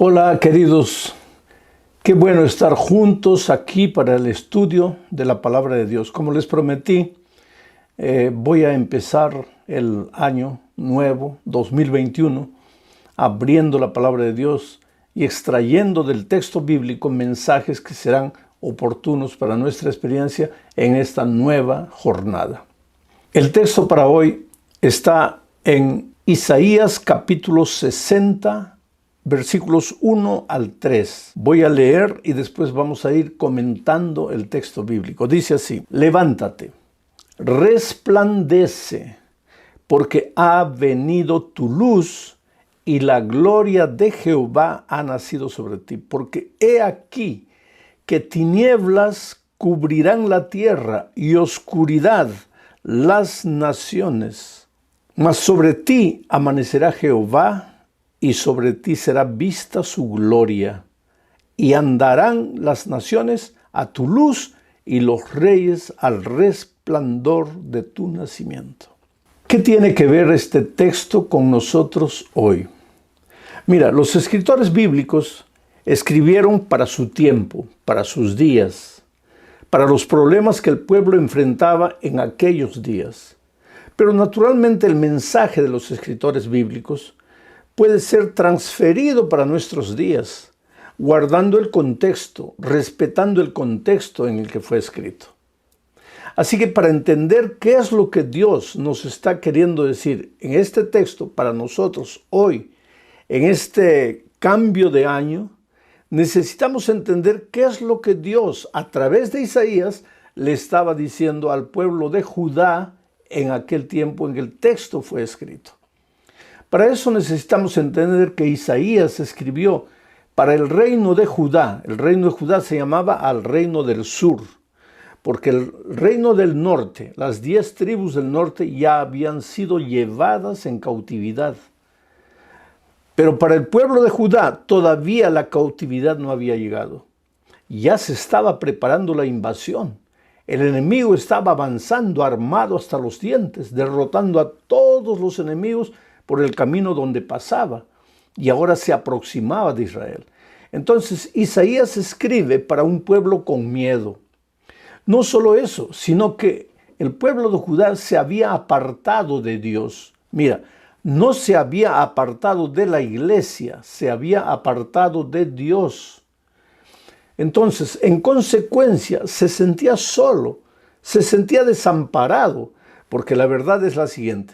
Hola queridos, qué bueno estar juntos aquí para el estudio de la palabra de Dios. Como les prometí, voy a empezar el año nuevo, 2021, abriendo la palabra de Dios y extrayendo del texto bíblico mensajes que serán oportunos para nuestra experiencia en esta nueva jornada. El texto para hoy está en Isaías capítulo 60, versículos 1 al 3. Voy a leer y después vamos a ir comentando el texto bíblico. Dice así: levántate, resplandece, porque ha venido tu luz y la gloria de Jehová ha nacido sobre ti. Porque he aquí que tinieblas cubrirán la tierra y oscuridad las naciones. Mas sobre ti amanecerá Jehová, y sobre ti será vista su gloria. Y andarán las naciones a tu luz, y los reyes al resplandor de tu nacimiento. ¿Qué tiene que ver este texto con nosotros hoy? Mira, los escritores bíblicos escribieron para su tiempo, para sus días, para los problemas que el pueblo enfrentaba en aquellos días. Pero naturalmente el mensaje de los escritores bíblicos puede ser transferido para nuestros días, guardando el contexto, respetando el contexto en el que fue escrito. Así que para entender qué es lo que Dios nos está queriendo decir en este texto para nosotros hoy, en este cambio de año, necesitamos entender qué es lo que Dios a través de Isaías le estaba diciendo al pueblo de Judá en aquel tiempo en que el texto fue escrito. Para eso necesitamos entender que Isaías escribió para el reino de Judá. El reino de Judá se llamaba al reino del sur, porque el reino del norte, las 10 tribus del norte ya habían sido llevadas en cautividad. Pero para el pueblo de Judá todavía la cautividad no había llegado. Ya se estaba preparando la invasión. El enemigo estaba avanzando armado hasta los dientes, derrotando a todos los enemigos por el camino donde pasaba, y ahora se aproximaba de Israel. Entonces Isaías escribe para un pueblo con miedo. No solo eso, sino que el pueblo de Judá se había apartado de Dios. Mira, no se había apartado de la iglesia, se había apartado de Dios. Entonces, en consecuencia, se sentía solo, se sentía desamparado, porque la verdad es la siguiente: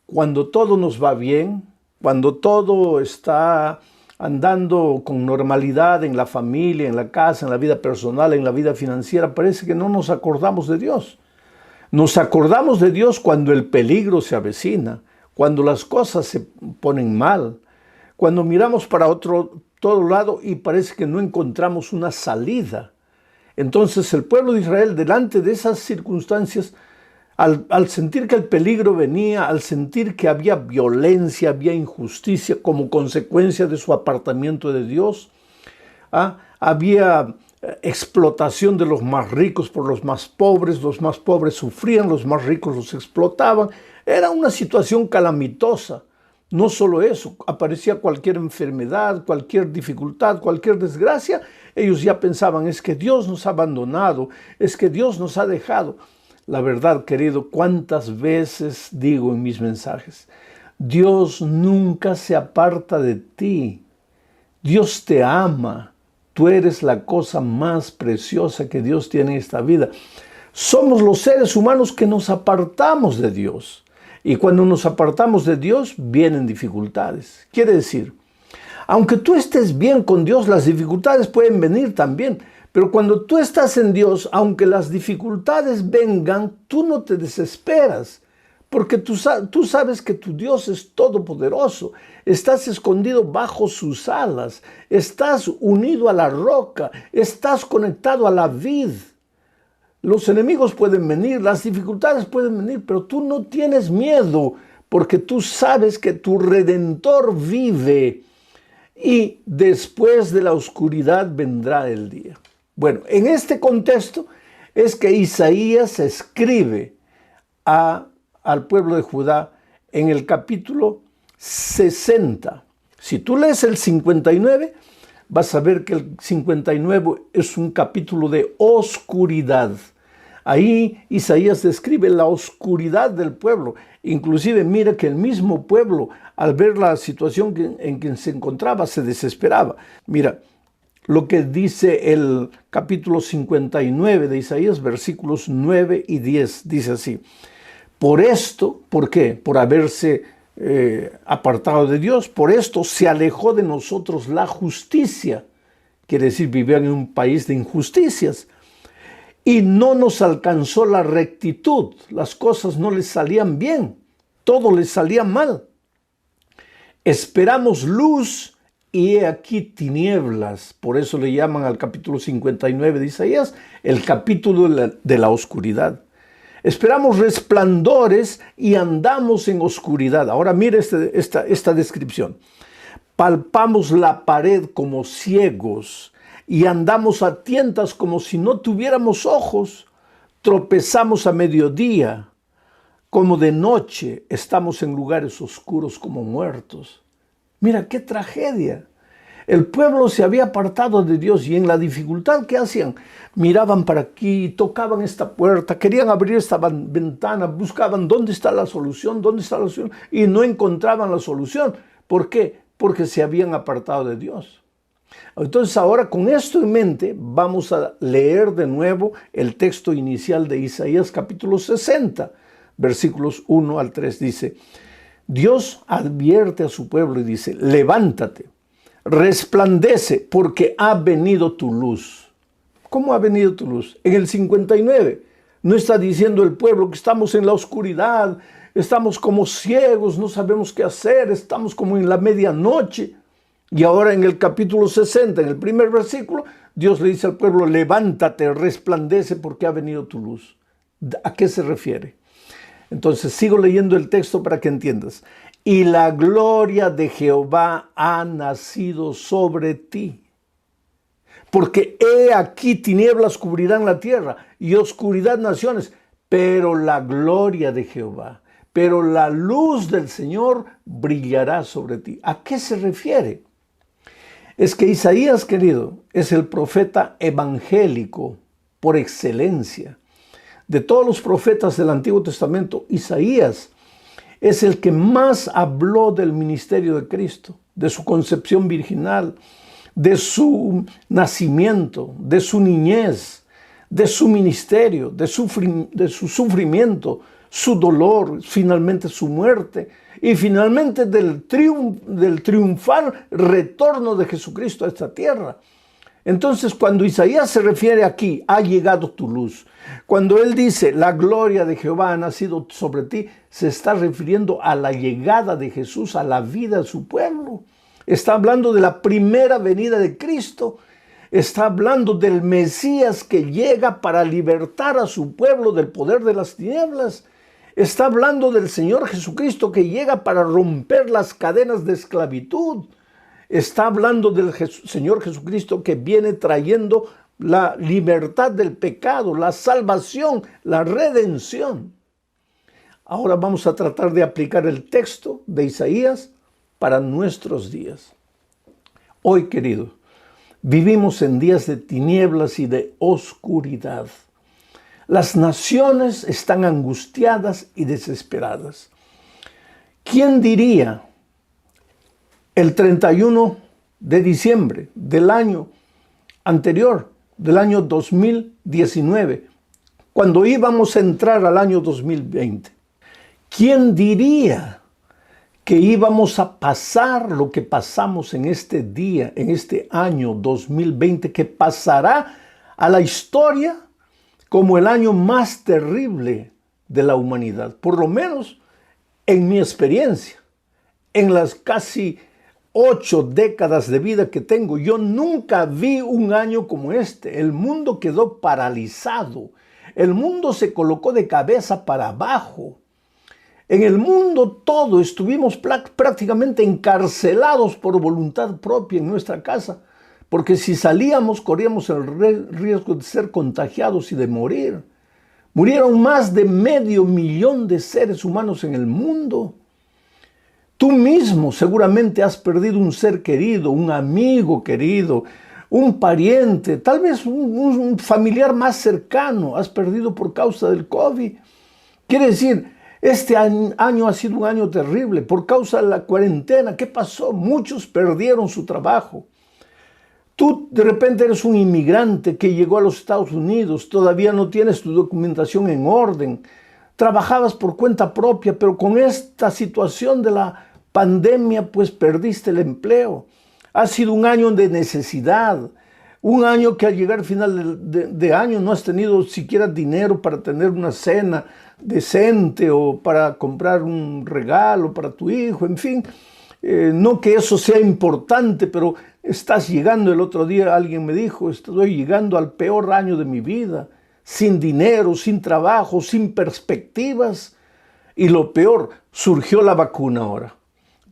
cuando todo nos va bien, cuando todo está andando con normalidad en la familia, en la casa, en la vida personal, en la vida financiera, parece que no nos acordamos de Dios. Nos acordamos de Dios cuando el peligro se avecina, cuando las cosas se ponen mal, cuando miramos para todo lado y parece que no encontramos una salida. Entonces el pueblo de Israel, delante de esas circunstancias, al sentir que el peligro venía, al sentir que había violencia, había injusticia como consecuencia de su apartamiento de Dios, había explotación de los más ricos por los más pobres sufrían, los más ricos los explotaban. Era una situación calamitosa. No solo eso, aparecía cualquier enfermedad, cualquier dificultad, cualquier desgracia, ellos ya pensaban: es que Dios nos ha abandonado, es que Dios nos ha dejado. La verdad, querido, cuántas veces digo en mis mensajes: Dios nunca se aparta de ti. Dios te ama. Tú eres la cosa más preciosa que Dios tiene en esta vida. Somos los seres humanos que nos apartamos de Dios. Y cuando nos apartamos de Dios, vienen dificultades. Quiere decir, aunque tú estés bien con Dios, las dificultades pueden venir también. Pero cuando tú estás en Dios, aunque las dificultades vengan, tú no te desesperas. Porque tú sabes que tu Dios es todopoderoso. Estás escondido bajo sus alas. Estás unido a la roca. Estás conectado a la vid. Los enemigos pueden venir, las dificultades pueden venir, pero tú no tienes miedo, porque tú sabes que tu Redentor vive y después de la oscuridad vendrá el día. Bueno, en este contexto es que Isaías escribe al pueblo de Judá en el capítulo 60. Si tú lees el 59, vas a ver que el 59 es un capítulo de oscuridad. Ahí Isaías describe la oscuridad del pueblo. Inclusive mira que el mismo pueblo, al ver la situación en que se encontraba, se desesperaba. Mira lo que dice el capítulo 59 de Isaías, versículos 9 y 10. Dice así: por esto, ¿por qué? Por haberse apartado de Dios. Por esto se alejó de nosotros la justicia. Quiere decir, vivían en un país de injusticias. Y no nos alcanzó la rectitud. Las cosas no les salían bien. Todo les salía mal. Esperamos luz y he aquí tinieblas. Por eso le llaman al capítulo 59 de Isaías el capítulo de la oscuridad. Esperamos resplandores y andamos en oscuridad. Ahora mire esta descripción. Palpamos la pared como ciegos y andamos a tientas como si no tuviéramos ojos. Tropezamos a mediodía, como de noche. Estamos en lugares oscuros como muertos. Mira qué tragedia. El pueblo se había apartado de Dios y en la dificultad que hacían, miraban para aquí, tocaban esta puerta, querían abrir esta ventana, buscaban dónde está la solución, y no encontraban la solución. ¿Por qué? Porque se habían apartado de Dios. Entonces ahora, con esto en mente, vamos a leer de nuevo el texto inicial de Isaías capítulo 60, versículos 1 al 3. Dice: Dios advierte a su pueblo y dice: levántate, resplandece, porque ha venido tu luz. ¿Cómo ha venido tu luz? En el 59 no está diciendo el pueblo que estamos en la oscuridad, estamos como ciegos, no sabemos qué hacer, estamos como en la medianoche. Y ahora en el capítulo 60, en el primer versículo, Dios le dice al pueblo: levántate, resplandece, porque ha venido tu luz. ¿A qué se refiere? Entonces sigo leyendo el texto para que entiendas. Y la gloria de Jehová ha nacido sobre ti. Porque he aquí tinieblas cubrirán la tierra y oscuridad naciones, pero la gloria de Jehová, pero la luz del Señor brillará sobre ti. ¿A qué se refiere? Es que Isaías, querido, es el profeta evangélico por excelencia. De todos los profetas del Antiguo Testamento, Isaías es el que más habló del ministerio de Cristo, de su concepción virginal, de su nacimiento, de su niñez, de su ministerio, de su sufrimiento, su dolor, finalmente su muerte y finalmente del triunfal retorno de Jesucristo a esta tierra. Entonces, cuando Isaías se refiere aquí, ha llegado tu luz. Cuando él dice, la gloria de Jehová ha nacido sobre ti, se está refiriendo a la llegada de Jesús a la vida de su pueblo. Está hablando de la primera venida de Cristo. Está hablando del Mesías que llega para libertar a su pueblo del poder de las tinieblas. Está hablando del Señor Jesucristo que llega para romper las cadenas de esclavitud. Está hablando del Señor Jesucristo que viene trayendo la libertad del pecado, la salvación, la redención. Ahora vamos a tratar de aplicar el texto de Isaías para nuestros días. Hoy, querido, vivimos en días de tinieblas y de oscuridad. Las naciones están angustiadas y desesperadas. ¿Quién diría el 31 de diciembre del año anterior, del año 2019, cuando íbamos a entrar al año 2020? ¿Quién diría que íbamos a pasar lo que pasamos en este día, en este año 2020, que pasará a la historia como el año más terrible de la humanidad? Por lo menos en mi experiencia, en las casi 8 décadas de vida que tengo, yo nunca vi un año como este. El mundo quedó paralizado. El mundo se colocó de cabeza para abajo. En el mundo todo estuvimos prácticamente encarcelados por voluntad propia en nuestra casa, porque si salíamos corríamos el riesgo de ser contagiados y de morir. Murieron más de 500,000 de seres humanos en el mundo. Tú mismo seguramente has perdido un ser querido, un amigo querido, un pariente, tal vez un familiar más cercano, has perdido por causa del COVID. Quiere decir, este año ha sido un año terrible por causa de la cuarentena. ¿Qué pasó? Muchos perdieron su trabajo. Tú de repente eres un inmigrante que llegó a los Estados Unidos, todavía no tienes tu documentación en orden, trabajabas por cuenta propia, pero con esta situación de la pandemia pues perdiste el empleo. Ha sido un año de necesidad, un año que al llegar al final de año no has tenido siquiera dinero para tener una cena decente o para comprar un regalo para tu hijo, en fin. No que eso sea importante, pero estás llegando. El otro día alguien me dijo, estoy llegando al peor año de mi vida, sin dinero, sin trabajo, sin perspectivas. Y lo peor, surgió la vacuna ahora.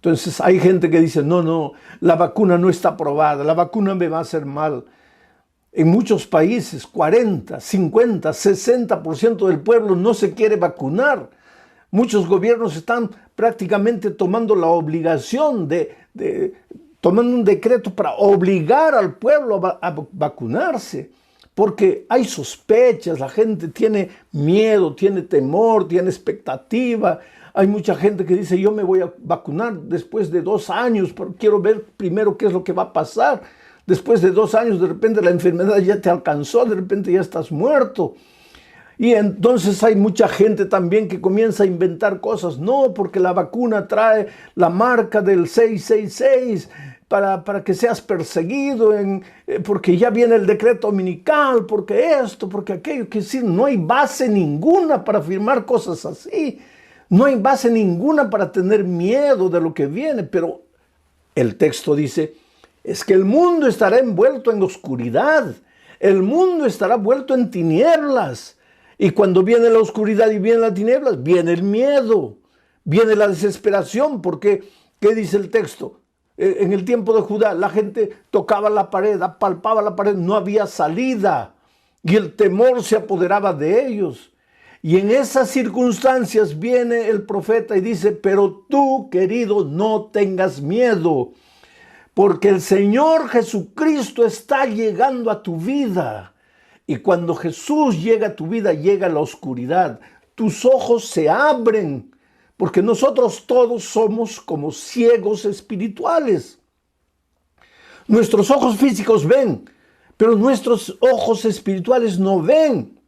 Entonces hay gente que dice, no, la vacuna no está aprobada, la vacuna me va a hacer mal. En muchos países, 40, 50, 60% del pueblo no se quiere vacunar. Muchos gobiernos están prácticamente tomando la obligación tomando un decreto para obligar al pueblo a vacunarse, porque hay sospechas, la gente tiene miedo, tiene temor, tiene expectativa. Hay mucha gente que dice, yo me voy a vacunar después de 2 años, pero quiero ver primero qué es lo que va a pasar. Después de 2 años, de repente la enfermedad ya te alcanzó, de repente ya estás muerto. Y entonces hay mucha gente también que comienza a inventar cosas. No, porque la vacuna trae la marca del 666 para que seas perseguido, porque ya viene el decreto dominical, porque esto, porque aquello. Que decir, no hay base ninguna para afirmar cosas así. No hay base ninguna para tener miedo de lo que viene. Pero el texto dice, es que el mundo estará envuelto en oscuridad. El mundo estará envuelto en tinieblas. Y cuando viene la oscuridad y vienen las tinieblas, viene el miedo, viene la desesperación, porque, ¿qué dice el texto? En el tiempo de Judá, la gente tocaba la pared, apalpaba la pared, no había salida, y el temor se apoderaba de ellos. Y en esas circunstancias viene el profeta y dice, pero tú, querido, no tengas miedo, porque el Señor Jesucristo está llegando a tu vida. Y cuando Jesús llega a tu vida, llega la oscuridad. Tus ojos se abren, porque nosotros todos somos como ciegos espirituales. Nuestros ojos físicos ven, pero nuestros ojos espirituales no ven.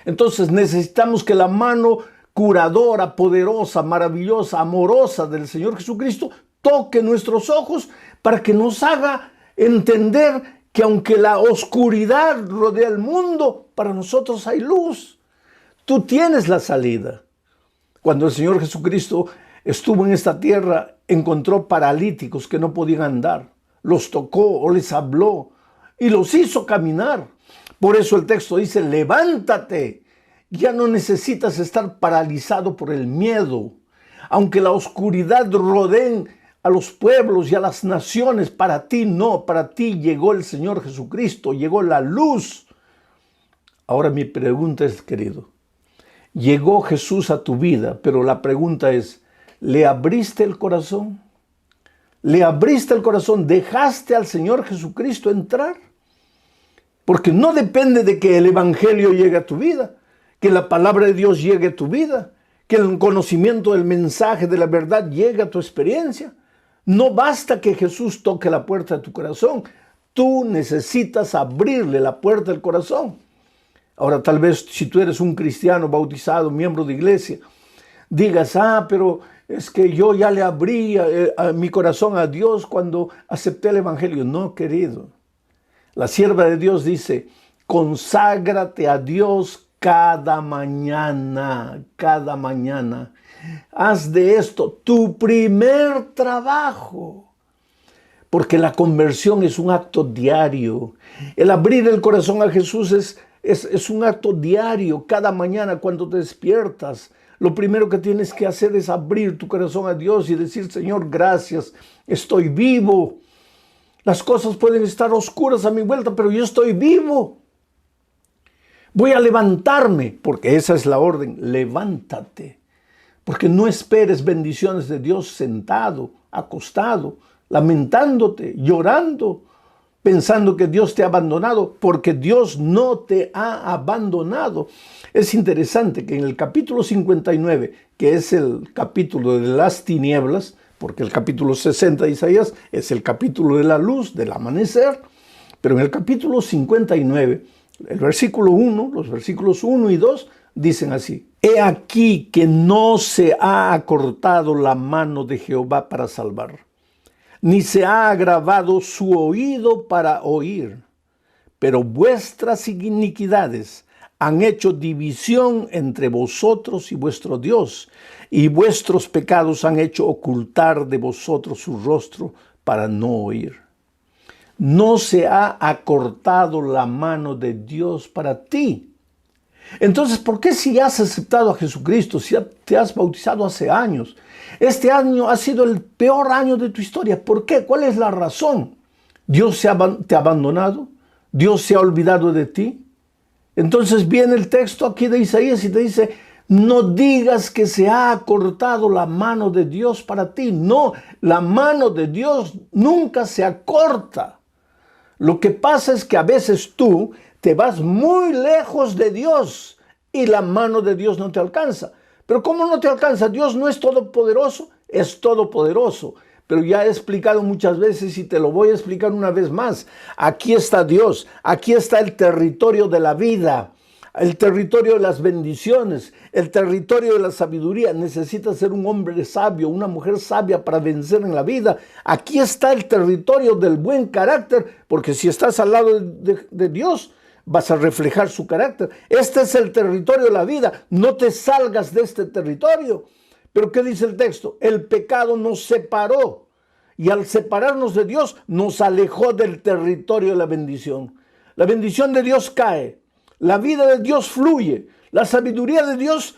Entonces necesitamos que la mano curadora, poderosa, maravillosa, amorosa del Señor Jesucristo toque nuestros ojos para que nos haga entender que aunque la oscuridad rodea el mundo, para nosotros hay luz. Tú tienes la salida. Cuando el Señor Jesucristo estuvo en esta tierra, encontró paralíticos que no podían andar. Los tocó o les habló y los hizo caminar. Por eso el texto dice, levántate. Ya no necesitas estar paralizado por el miedo. Aunque la oscuridad rodee a los pueblos y a las naciones, para ti no, para ti llegó el Señor Jesucristo, llegó la luz. Ahora mi pregunta es, querido, llegó Jesús a tu vida, pero la pregunta es, ¿le abriste el corazón? ¿Le abriste el corazón? ¿Dejaste al Señor Jesucristo entrar? Porque no depende de que el Evangelio llegue a tu vida, que la palabra de Dios llegue a tu vida, que el conocimiento del mensaje de la verdad llegue a tu experiencia. No basta que Jesús toque la puerta de tu corazón. Tú necesitas abrirle la puerta del corazón. Ahora, tal vez si tú eres un cristiano bautizado, miembro de iglesia, digas, pero es que yo ya le abrí a mi corazón a Dios cuando acepté el Evangelio. No, querido. La sierva de Dios dice, conságrate a Dios cada mañana, cada mañana. Haz de esto tu primer trabajo, porque la conversión es un acto diario. El abrir el corazón a Jesús es un acto diario. Cada mañana cuando te despiertas, lo primero que tienes que hacer es abrir tu corazón a Dios y decir, Señor, gracias, estoy vivo. Las cosas pueden estar oscuras a mi vuelta, pero yo estoy vivo. Voy a levantarme, porque esa es la orden, levántate. Porque no esperes bendiciones de Dios sentado, acostado, lamentándote, llorando, pensando que Dios te ha abandonado, porque Dios no te ha abandonado. Es interesante que en el capítulo 59, que es el capítulo de las tinieblas, porque el capítulo 60 de Isaías es el capítulo de la luz, del amanecer, pero en el capítulo 59, el versículo 1, los versículos 1 y 2 dicen así: He aquí que no se ha acortado la mano de Jehová para salvar, ni se ha agravado su oído para oír, pero vuestras iniquidades han hecho división entre vosotros y vuestro Dios, y vuestros pecados han hecho ocultar de vosotros su rostro para no oír. No se ha acortado la mano de Dios para ti. Entonces, ¿por qué si has aceptado a Jesucristo, si te has bautizado hace años, este año ha sido el peor año de tu historia? ¿Por qué? ¿Cuál es la razón? ¿Dios te ha abandonado? ¿Dios se ha olvidado de ti? Entonces viene el texto aquí de Isaías y te dice: no digas que se ha acortado la mano de Dios para ti. No, la mano de Dios nunca se acorta. Lo que pasa es que a veces tú te vas muy lejos de Dios y la mano de Dios no te alcanza. Pero ¿cómo no te alcanza? Dios no es todopoderoso, es todopoderoso. Pero ya he explicado muchas veces y te lo voy a explicar una vez más. Aquí está Dios, aquí está el territorio de la vida, el territorio de las bendiciones, el territorio de la sabiduría. Necesitas ser un hombre sabio, una mujer sabia para vencer en la vida. Aquí está el territorio del buen carácter, porque si estás al lado de Dios, vas a reflejar su carácter. Este es el territorio de la vida. No te salgas de este territorio. Pero ¿qué dice el texto? El pecado nos separó, y al separarnos de Dios nos alejó del territorio de la bendición. La bendición de Dios cae, la vida de Dios fluye, la sabiduría de Dios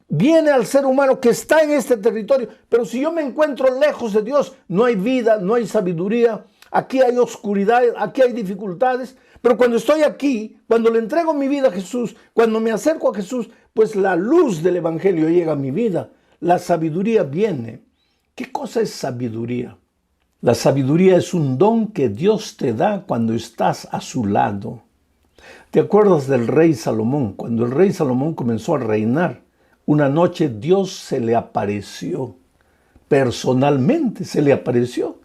viene al ser humano que está en este territorio. Pero si yo me encuentro lejos de Dios, no hay vida, no hay sabiduría, aquí hay oscuridad, aquí hay dificultades. Pero cuando estoy aquí, cuando le entrego mi vida a Jesús, cuando me acerco a Jesús, pues la luz del evangelio llega a mi vida. La sabiduría viene. ¿Qué cosa es sabiduría? La sabiduría es un don que Dios te da cuando estás a su lado. ¿Te acuerdas del rey Salomón? Cuando el rey Salomón comenzó a reinar, una noche Dios se le apareció. Personalmente se le apareció.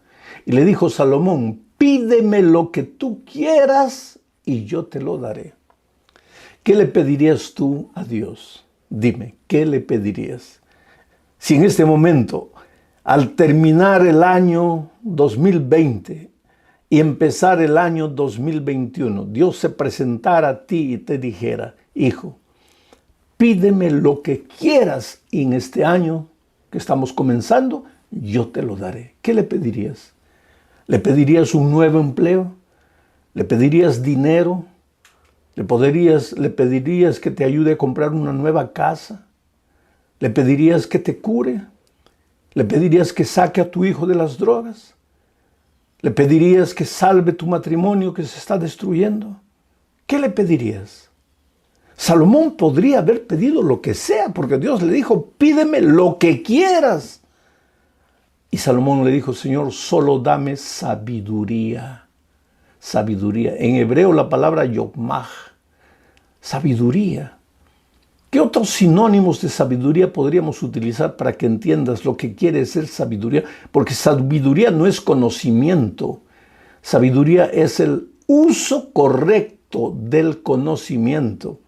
Y le dijo: Salomón, pídeme lo que tú quieras y yo te lo daré. ¿Qué le pedirías tú a Dios? Dime, ¿qué le pedirías? Si en este momento, al terminar el año 2020 y empezar el año 2021, Dios se presentara a ti y te dijera: hijo, pídeme lo que quieras y en este año que estamos comenzando, yo te lo daré. ¿Qué le pedirías? ¿Le pedirías un nuevo empleo? ¿Le pedirías dinero? ¿Le pedirías que te ayude a comprar una nueva casa? ¿Le pedirías que te cure? ¿Le pedirías que saque a tu hijo de las drogas? ¿Le pedirías que salve tu matrimonio que se está destruyendo? ¿Qué le pedirías? Salomón podría haber pedido lo que sea, porque Dios le dijo: pídeme lo que quieras. Y Salomón le dijo: Señor, solo dame sabiduría. Sabiduría. En hebreo la palabra yokmah, sabiduría. ¿Qué otros sinónimos de sabiduría podríamos utilizar para que entiendas lo que quiere ser sabiduría? Porque sabiduría no es conocimiento. Sabiduría es el uso correcto del conocimiento.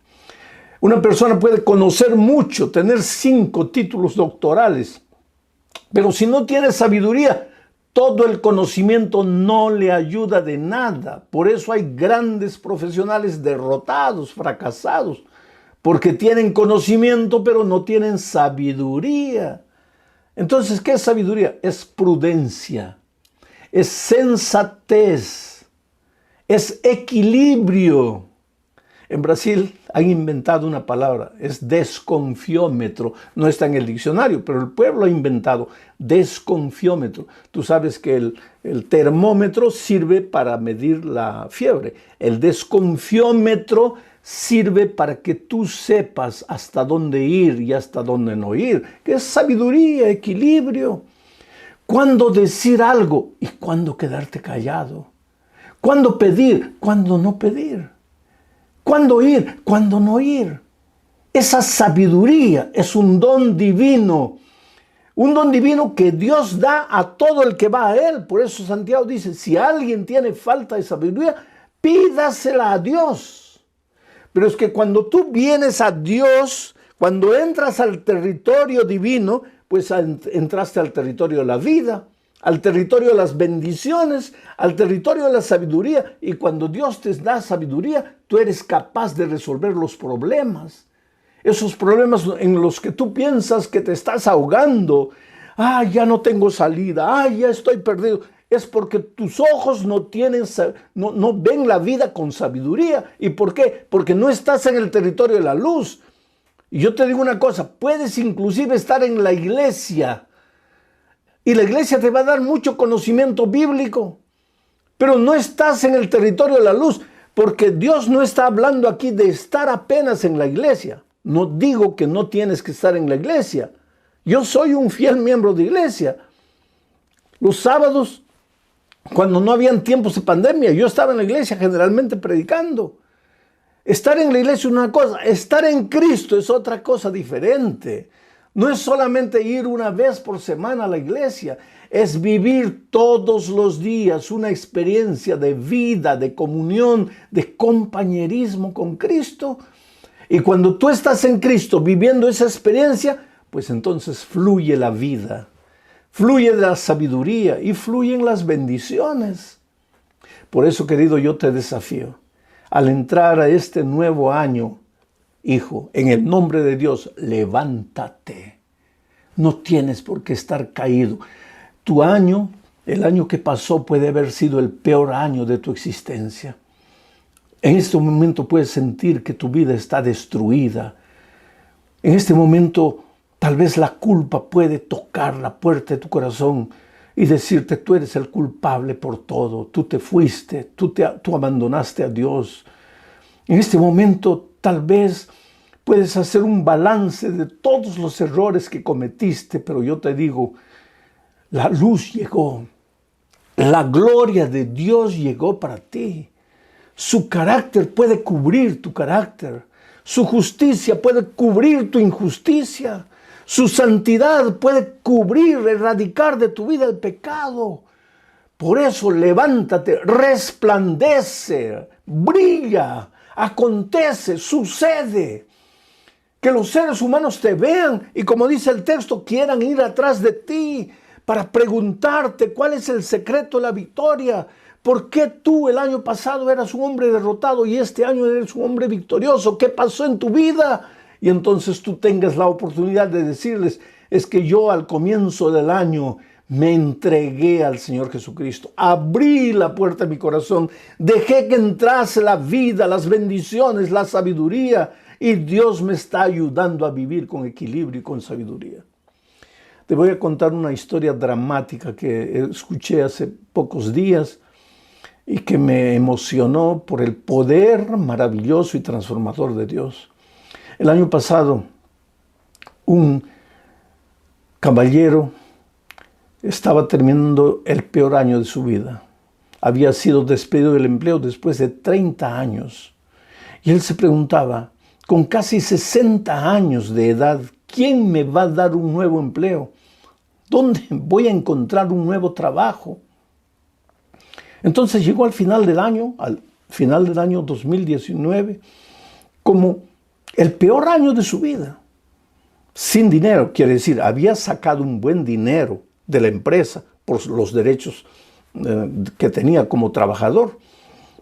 Una persona puede conocer mucho, tener 5 títulos doctorales, pero si no tiene sabiduría, todo el conocimiento no le ayuda de nada. Por eso hay grandes profesionales derrotados, fracasados, porque tienen conocimiento, pero no tienen sabiduría. Entonces, ¿qué es sabiduría? Es prudencia, es sensatez, es equilibrio. En Brasil han inventado una palabra, es desconfiómetro. No está en el diccionario, pero el pueblo ha inventado desconfiómetro. Tú sabes que el termómetro sirve para medir la fiebre. El desconfiómetro sirve para que tú sepas hasta dónde ir y hasta dónde no ir, que es sabiduría, equilibrio. Cuándo decir algo y cuándo quedarte callado. Cuándo pedir, cuándo no pedir. Cuándo ir, cuándo no ir. Esa sabiduría es un don divino. Un don divino que Dios da a todo el que va a Él. Por eso Santiago dice, si alguien tiene falta de sabiduría, pídasela a Dios. Pero es que cuando tú vienes a Dios, cuando entras al territorio divino, pues entraste al territorio de la vida, al territorio de las bendiciones, al territorio de la sabiduría. Y cuando Dios te da sabiduría, tú eres capaz de resolver los problemas. Esos problemas en los que tú piensas que te estás ahogando. Ya no tengo salida. Ya estoy perdido. Es porque tus ojos no ven la vida con sabiduría. ¿Y por qué? Porque no estás en el territorio de la luz. Y yo te digo una cosa, puedes inclusive estar en la iglesia. Y la iglesia te va a dar mucho conocimiento bíblico. Pero no estás en el territorio de la luz. Porque Dios no está hablando aquí de estar apenas en la iglesia. No digo que no tienes que estar en la iglesia. Yo soy un fiel miembro de iglesia. Los sábados, cuando no habían tiempos de pandemia, yo estaba en la iglesia generalmente predicando. Estar en la iglesia es una cosa, estar en Cristo es otra cosa diferente. No es solamente ir una vez por semana a la iglesia, es vivir todos los días una experiencia de vida, de comunión, de compañerismo con Cristo. Y cuando tú estás en Cristo viviendo esa experiencia, pues entonces fluye la vida, fluye la sabiduría y fluyen las bendiciones. Por eso, querido, yo te desafío. Al entrar a este nuevo año, hijo, en el nombre de Dios, levántate. No tienes por qué estar caído. Tu año, el año que pasó, puede haber sido el peor año de tu existencia. En este momento puedes sentir que tu vida está destruida. En este momento, tal vez la culpa puede tocar la puerta de tu corazón y decirte, tú eres el culpable por todo, tú te fuiste, tú abandonaste a Dios. En este momento tal vez puedes hacer un balance de todos los errores que cometiste, pero yo te digo, la luz llegó, la gloria de Dios llegó para ti. Su carácter puede cubrir tu carácter, su justicia puede cubrir tu injusticia. Su santidad puede cubrir, erradicar de tu vida el pecado. Por eso levántate, resplandece, brilla, acontece, sucede. Que los seres humanos te vean y, como dice el texto, quieran ir atrás de ti para preguntarte cuál es el secreto de la victoria. ¿Por qué tú el año pasado eras un hombre derrotado y este año eres un hombre victorioso? ¿Qué pasó en tu vida? Y entonces tú tengas la oportunidad de decirles, es que yo al comienzo del año me entregué al Señor Jesucristo. Abrí la puerta de mi corazón, dejé que entrase la vida, las bendiciones, la sabiduría. Y Dios me está ayudando a vivir con equilibrio y con sabiduría. Te voy a contar una historia dramática que escuché hace pocos días y que me emocionó por el poder maravilloso y transformador de Dios. El año pasado, un caballero estaba terminando el peor año de su vida. Había sido despedido del empleo después de 30 años. Y él se preguntaba, con casi 60 años de edad, ¿quién me va a dar un nuevo empleo? ¿Dónde voy a encontrar un nuevo trabajo? Entonces llegó al final del año 2019, como el peor año de su vida. Sin dinero, quiere decir, había sacado un buen dinero de la empresa por los derechos que tenía como trabajador.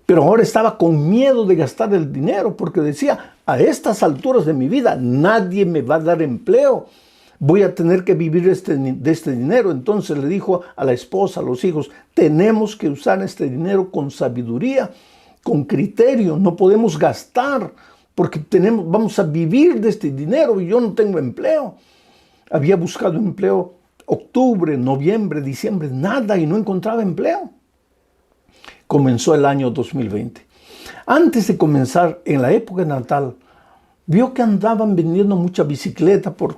Pero ahora estaba con miedo de gastar el dinero porque decía, a estas alturas de mi vida nadie me va a dar empleo. Voy a tener que vivir de este dinero. Entonces le dijo a la esposa, a los hijos, tenemos que usar este dinero con sabiduría, con criterio. No podemos gastar porque vamos a vivir de este dinero y yo no tengo empleo. Había buscado empleo octubre, noviembre, diciembre, nada y no encontraba empleo. Comenzó el año 2020. Antes de comenzar, en la época natal, vio que andaban vendiendo mucha bicicleta por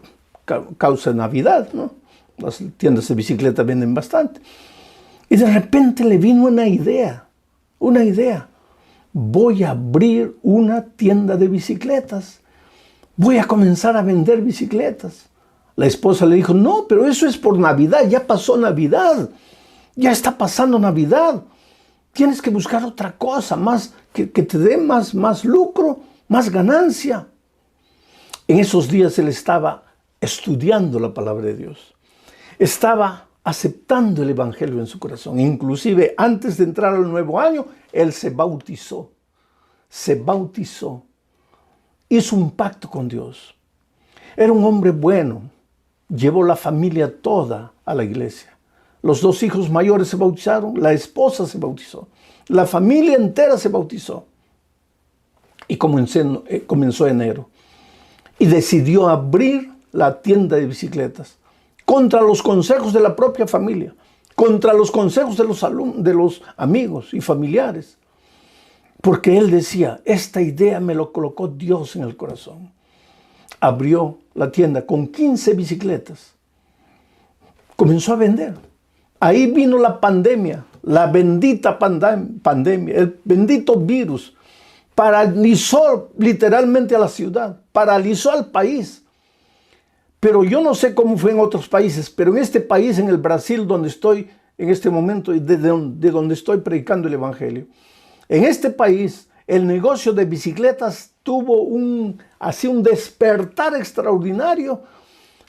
causa de Navidad, ¿no? Las tiendas de bicicleta venden bastante. Y de repente le vino una idea. Voy a abrir una tienda de bicicletas. Voy a comenzar a vender bicicletas. La esposa le dijo, no, pero eso es por Navidad, ya pasó Navidad. Ya está pasando Navidad. Tienes que buscar otra cosa, más que te dé más lucro, más ganancia. En esos días él estaba estudiando la palabra de Dios. Estaba aceptando el evangelio en su corazón. Inclusive antes de entrar al nuevo año, él se bautizó. Hizo un pacto con Dios. Era un hombre bueno. Llevó la familia toda a la iglesia. Los 2 hijos mayores se bautizaron, la esposa se bautizó, la familia entera se bautizó. Y comenzó enero. Y decidió abrir la tienda de bicicletas contra los consejos de la propia familia, contra los consejos de los amigos y familiares. Porque él decía, esta idea me lo colocó Dios en el corazón. Abrió la tienda con 15 bicicletas. Comenzó a vender. Ahí vino la pandemia, la bendita pandemia, el bendito virus. Paralizó literalmente a la ciudad, paralizó al país. Pero yo no sé cómo fue en otros países, pero en este país, en el Brasil, donde estoy en este momento y de donde estoy predicando el evangelio, en este país el negocio de bicicletas tuvo un despertar extraordinario.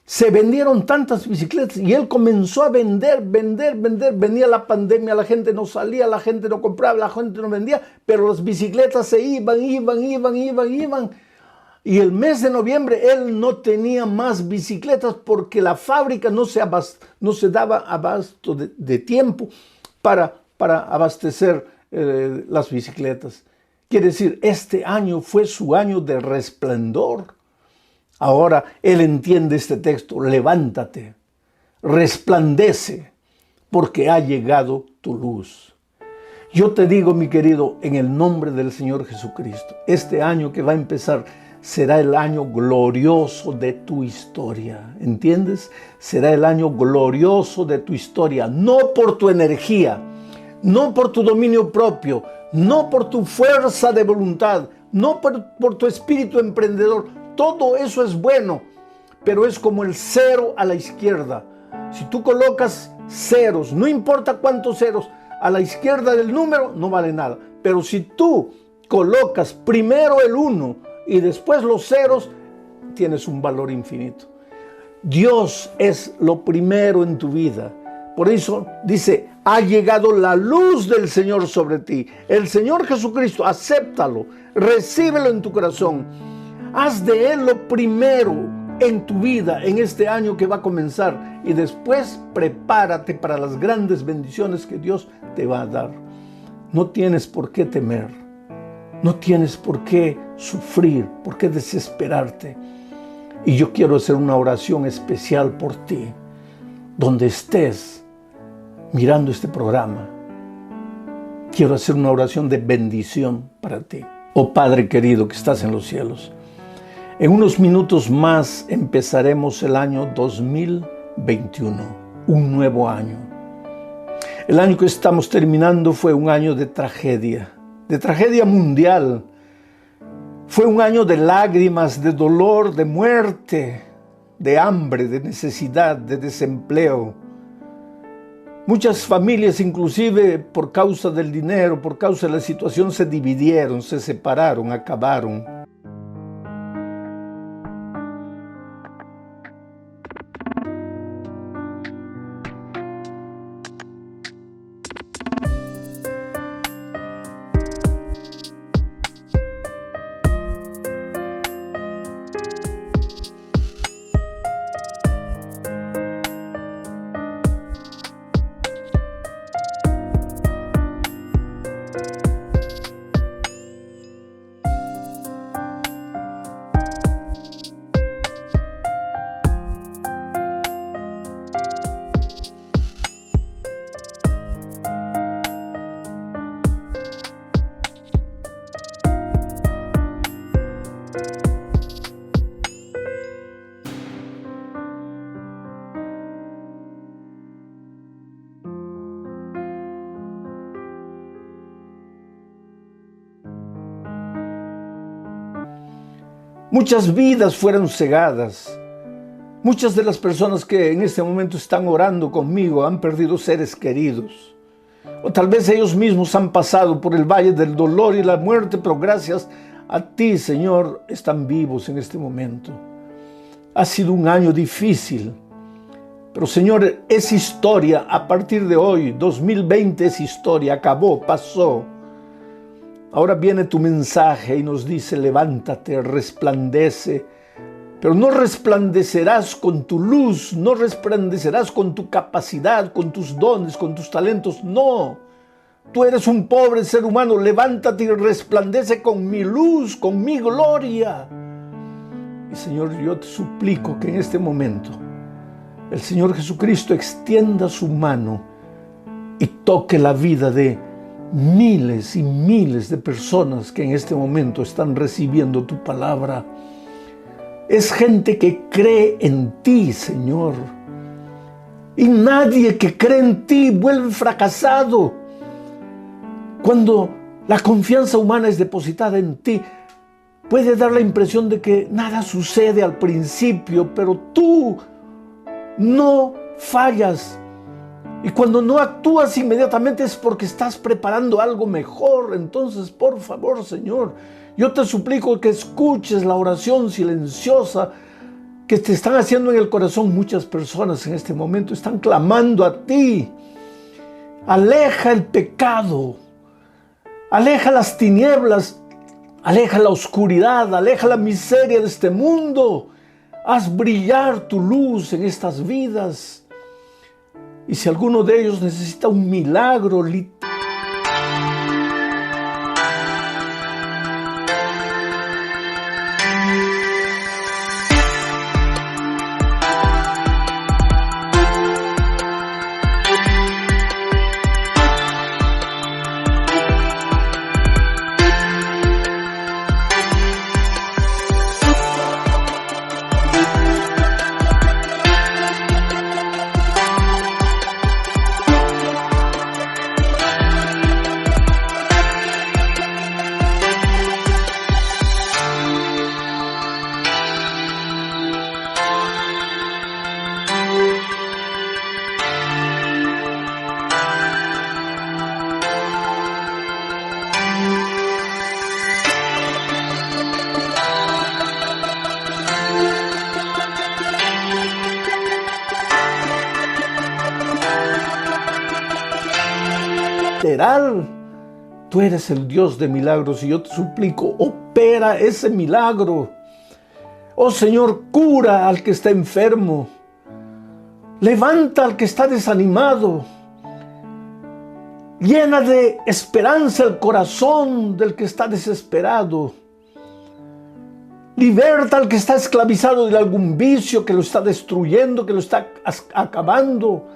Se vendieron tantas bicicletas y él comenzó a vender. Venía la pandemia, la gente no salía, la gente no compraba, la gente no vendía, pero las bicicletas se iban. Y el mes de noviembre él no tenía más bicicletas porque la fábrica no se daba abasto de tiempo para abastecer las bicicletas. Quiere decir, este año fue su año de resplendor. Ahora él entiende este texto, levántate, resplandece, porque ha llegado tu luz. Yo te digo, mi querido, en el nombre del Señor Jesucristo, este año que va a empezar será el año glorioso de tu historia, ¿entiendes? Será el año glorioso de tu historia, no por tu energía, no por tu dominio propio, no por tu fuerza de voluntad, no por tu espíritu emprendedor. Todo eso es bueno, pero es como el 0 a la izquierda. Si tú colocas ceros, no importa cuántos ceros, a la izquierda del número no vale nada. Pero si tú colocas primero el 1 y después los ceros, tienes un valor infinito. Dios es lo primero en tu vida. Por eso dice, ha llegado la luz del Señor sobre ti. El Señor Jesucristo, acéptalo, recíbelo en tu corazón. Haz de Él lo primero en tu vida, en este año que va a comenzar. Y después prepárate para las grandes bendiciones que Dios te va a dar. No tienes por qué temer. No tienes por qué sufrir, por qué desesperarte. Y yo quiero hacer una oración especial por ti. Donde estés mirando este programa, quiero hacer una oración de bendición para ti. Oh Padre querido que estás en los cielos, en unos minutos más empezaremos el año 2021, un nuevo año. El año que estamos terminando fue un año de tragedia mundial. Fue un año de lágrimas, de dolor, de muerte, de hambre, de necesidad, de desempleo. Muchas familias, inclusive por causa del dinero, por causa de la situación, se dividieron, se separaron, acabaron. muchas vidas fueron cegadas. Muchas de las personas que en este momento están orando conmigo han perdido seres queridos. O tal vez ellos mismos han pasado por el valle del dolor y la muerte, pero gracias a ti, Señor, están vivos en este momento. Ha sido un año difícil, pero Señor, es historia a partir de hoy. 2020 es historia, acabó, pasó. Ahora viene tu mensaje y nos dice: levántate, resplandece. Pero no resplandecerás con tu luz, no resplandecerás con tu capacidad, con tus dones, con tus talentos. No, tú eres un pobre ser humano. Levántate y resplandece con mi luz, con mi gloria. Y Señor, yo te suplico que en este momento el Señor Jesucristo extienda su mano y toque la vida de miles y miles de personas que en este momento están recibiendo tu palabra. Es gente que cree en ti, Señor. Y nadie que cree en ti vuelve fracasado. Cuando la confianza humana es depositada en ti, puede dar la impresión de que nada sucede al principio, pero tú no fallas. Y cuando no actúas inmediatamente es porque estás preparando algo mejor. Entonces, por favor, Señor, yo te suplico que escuches la oración silenciosa que te están haciendo en el corazón muchas personas en este momento. Están clamando a ti. Aleja el pecado, aleja las tinieblas, aleja la oscuridad, aleja la miseria de este mundo. Haz brillar tu luz en estas vidas. Y si alguno de ellos necesita un milagro literal. Tú eres el Dios de milagros y yo te suplico, opera ese milagro. Oh Señor, cura al que está enfermo. Levanta al que está desanimado. Llena de esperanza el corazón del que está desesperado. Liberta al que está esclavizado de algún vicio que lo está destruyendo, que lo está acabando.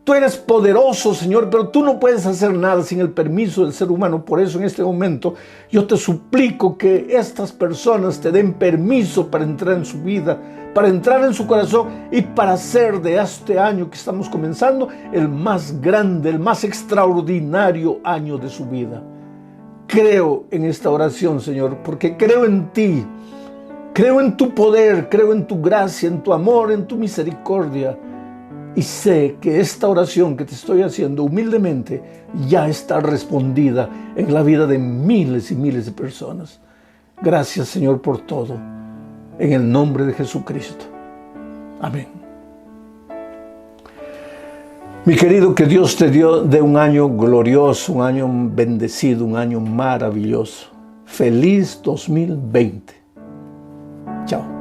Tú eres poderoso, Señor, pero tú no puedes hacer nada sin el permiso del ser humano. Por eso en este momento yo te suplico que estas personas te den permiso para entrar en su vida, para entrar en su corazón y para hacer de este año que estamos comenzando el más grande, el más extraordinario año de su vida. Creo en esta oración, Señor, porque creo en ti. Creo en tu poder, creo en tu gracia, en tu amor, en tu misericordia. Y sé que esta oración que te estoy haciendo humildemente ya está respondida en la vida de miles y miles de personas. Gracias, Señor, por todo. En el nombre de Jesucristo. Amén. Mi querido, que Dios te dio de un año glorioso, un año bendecido, un año maravilloso. Feliz 2020. Chao.